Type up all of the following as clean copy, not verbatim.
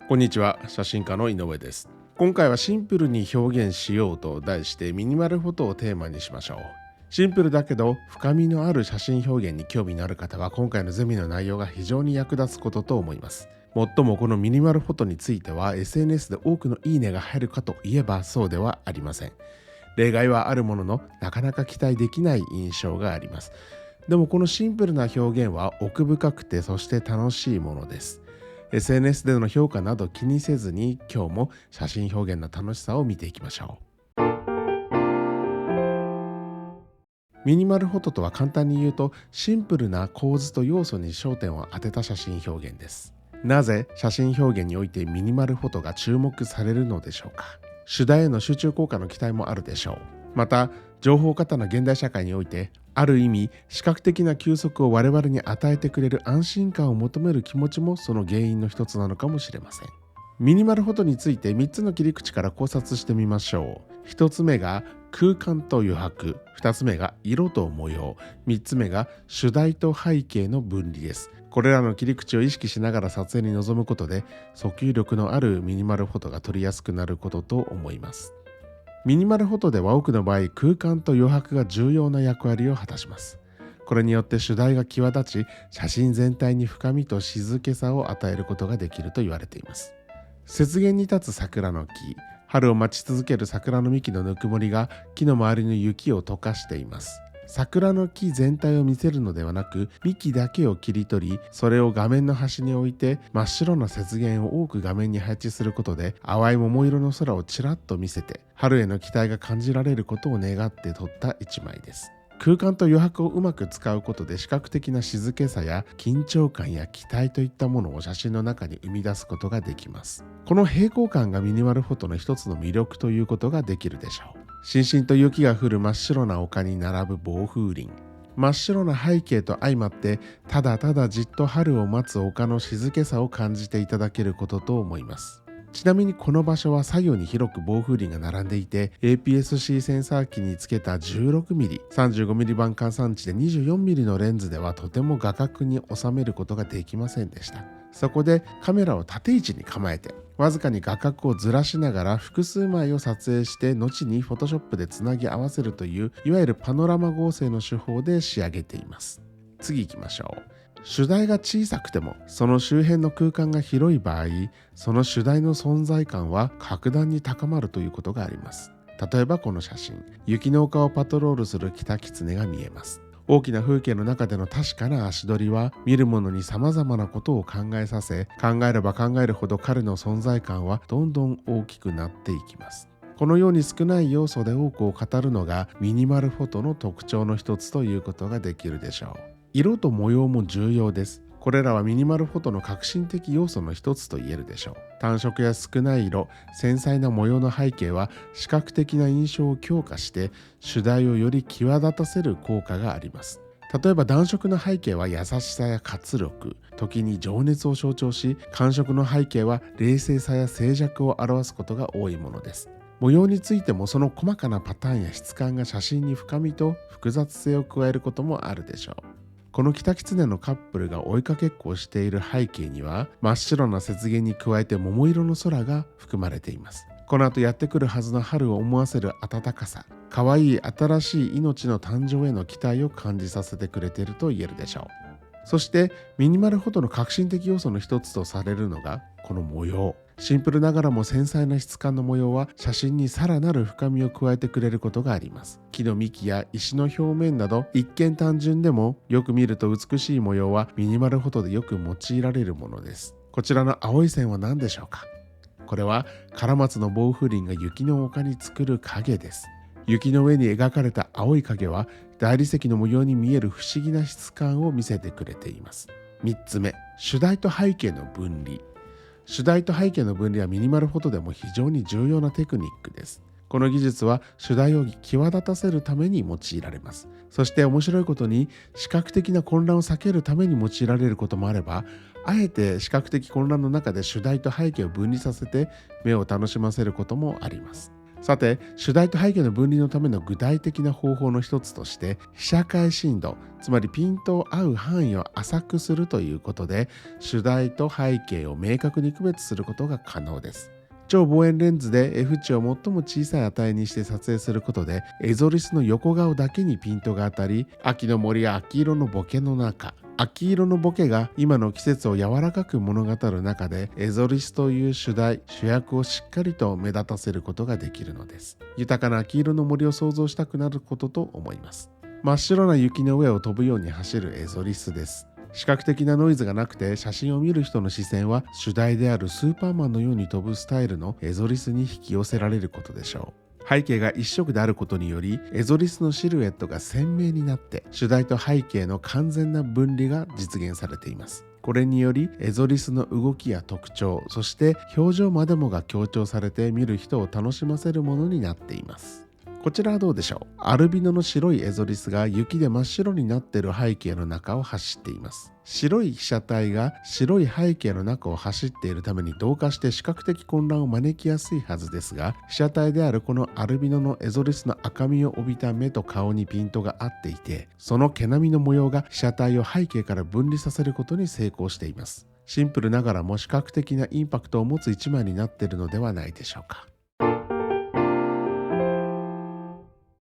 こんにちは、写真家の井上です。今回はシンプルに表現しようと題してミニマルフォトをテーマにしましょう。シンプルだけど深みのある写真表現に興味のある方は今回のゼミの内容が非常に役立つことと思います。もっともこのミニマルフォトについては SNS で多くのいいねが入るかといえばそうではありません。例外はあるもののなかなか期待できない印象があります。でもこのシンプルな表現は奥深くてそして楽しいものです。SNS での評価など気にせずに今日も写真表現の楽しさを見ていきましょう。ミニマルフォトとは簡単に言うとシンプルな構図と要素に焦点を当てた写真表現です。なぜ写真表現においてミニマルフォトが注目されるのでしょうか。主題への集中効果の期待もあるでしょう。また情報過多な現代社会においてある意味視覚的な休息を我々に与えてくれる安心感を求める気持ちもその原因の一つなのかもしれません。ミニマルフォトについて3つの切り口から考察してみましょう。1つ目が空間と余白、2つ目が色と模様、3つ目が主題と背景の分離です。これらの切り口を意識しながら撮影に臨むことで訴求力のあるミニマルフォトが撮りやすくなることと思います。ミニマルフォトでは多くの場合空間と余白が重要な役割を果たします。これによって主題が際立ち写真全体に深みと静けさを与えることができると言われています。雪原に立つ桜の木、春を待ち続ける桜の幹のぬくもりが木の周りの雪を溶かしています。桜の木全体を見せるのではなく幹だけを切り取りそれを画面の端に置いて真っ白な雪原を多く画面に配置することで淡い桃色の空をちらっと見せて春への期待が感じられることを願って撮った一枚です。空間と余白をうまく使うことで視覚的な静けさや緊張感や期待といったものを写真の中に生み出すことができます。この平行感がミニマルフォトの一つの魅力ということができるでしょう。しんしんと雪が降る真っ白な丘に並ぶ暴風林、真っ白な背景と相まってただただじっと春を待つ丘の静けさを感じていただけることと思います。ちなみにこの場所は左右に広く暴風林が並んでいて APS-C センサー機につけた 16mm、35mm 版換算値で 24mm のレンズではとても画角に収めることができませんでした。そこでカメラを縦位置に構えてわずかに画角をずらしながら複数枚を撮影して後に Photoshop でつなぎ合わせるといういわゆるパノラマ合成の手法で仕上げています。次行きましょう。主題が小さくてもその周辺の空間が広い場合その主題の存在感は格段に高まるということがあります。例えばこの写真、雪の丘をパトロールするキタキツネが見えます。大きな風景の中での確かな足取りは見る者に様々なことを考えさせ考えれば考えるほど彼の存在感はどんどん大きくなっていきます。このように少ない要素で多くを語るのがミニマルフォトの特徴の一つということができるでしょう。色と模様も重要です。これらはミニマルフォトの革新的要素の一つと言えるでしょう。単色や少ない色、繊細な模様の背景は視覚的な印象を強化して主題をより際立たせる効果があります。例えば暖色の背景は優しさや活力、時に情熱を象徴し、寒色の背景は冷静さや静寂を表すことが多いものです。模様についてもその細かなパターンや質感が写真に深みと複雑性を加えることもあるでしょう。このキタキツネのカップルが追いかけっこをしている背景には真っ白な雪原に加えて桃色の空が含まれています。この後やってくるはずの春を思わせる暖かさ、可愛い新しい命の誕生への期待を感じさせてくれていると言えるでしょう。そしてミニマルフォトの革新的要素の一つとされるのがこの模様。シンプルながらも繊細な質感の模様は写真にさらなる深みを加えてくれることがあります。木の幹や石の表面など一見単純でもよく見ると美しい模様はミニマルフォトでよく用いられるものです。こちらの青い線は何でしょうか。これはカラマツの暴風林が雪の丘に作る影です。雪の上に描かれた青い影は大理石の模様に見える不思議な質感を見せてくれています。3つ目、主題と背景の分離。主題と背景の分離はミニマルフォトでも非常に重要なテクニックです。この技術は主題を際立たせるために用いられます。そして面白いことに視覚的な混乱を避けるために用いられることもあれば、あえて視覚的混乱の中で主題と背景を分離させて目を楽しませることもあります。さて、主題と背景の分離のための具体的な方法の一つとして、被写界深度、つまりピントを合う範囲を浅くするということで、主題と背景を明確に区別することが可能です。超望遠レンズで F 値を最も小さい値にして撮影することで、エゾリスの横顔だけにピントが当たり、秋の森や秋色のボケの中、秋色のボケが今の季節を柔らかく物語る中で、エゾリスという主役をしっかりと目立たせることができるのです。豊かな秋色の森を想像したくなることと思います。真っ白な雪の上を飛ぶように走るエゾリスです。視覚的なノイズがなくて、写真を見る人の視線は主題であるスーパーマンのように飛ぶスタイルのエゾリスに引き寄せられることでしょう。背景が一色であることにより、エゾリスのシルエットが鮮明になって、主題と背景の完全な分離が実現されています。これによりエゾリスの動きや特徴、そして表情までもが強調されて、見る人を楽しませるものになっています。こちらはどうでしょう。アルビノの白いエゾリスが雪で真っ白になっている背景の中を走っています。白い被写体が白い背景の中を走っているために同化して視覚的混乱を招きやすいはずですが、被写体であるこのアルビノのエゾリスの赤みを帯びた目と顔にピントが合っていて、その毛並みの模様が被写体を背景から分離させることに成功しています。シンプルながらも視覚的なインパクトを持つ一枚になっているのではないでしょうか。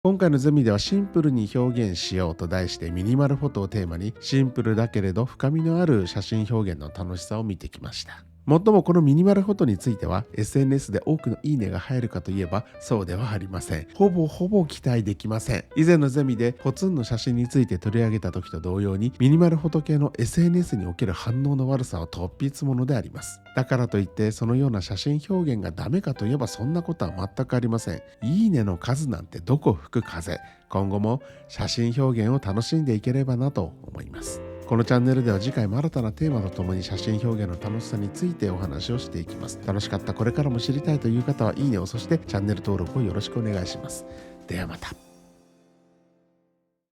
今回のゼミではシンプルに表現しようと題して、ミニマルフォトをテーマにシンプルだけれど深みのある写真表現の楽しさを見てきました。もっともこのミニマルフォトについては SNS で多くのいいねが入るかといえばそうではありません。ほぼ期待できません。以前のゼミでポツンの写真について取り上げた時と同様に、ミニマルフォト系の SNS における反応の悪さは突筆ものであります。だからといってそのような写真表現がダメかといえばそんなことは全くありません。いいねの数なんてどこ吹く風。今後も写真表現を楽しんでいければなと思います。このチャンネルでは次回も新たなテーマとともに写真表現の楽しさについてお話をしていきます。楽しかった、これからも知りたいという方はいいねを、そしてチャンネル登録をよろしくお願いします。ではまた。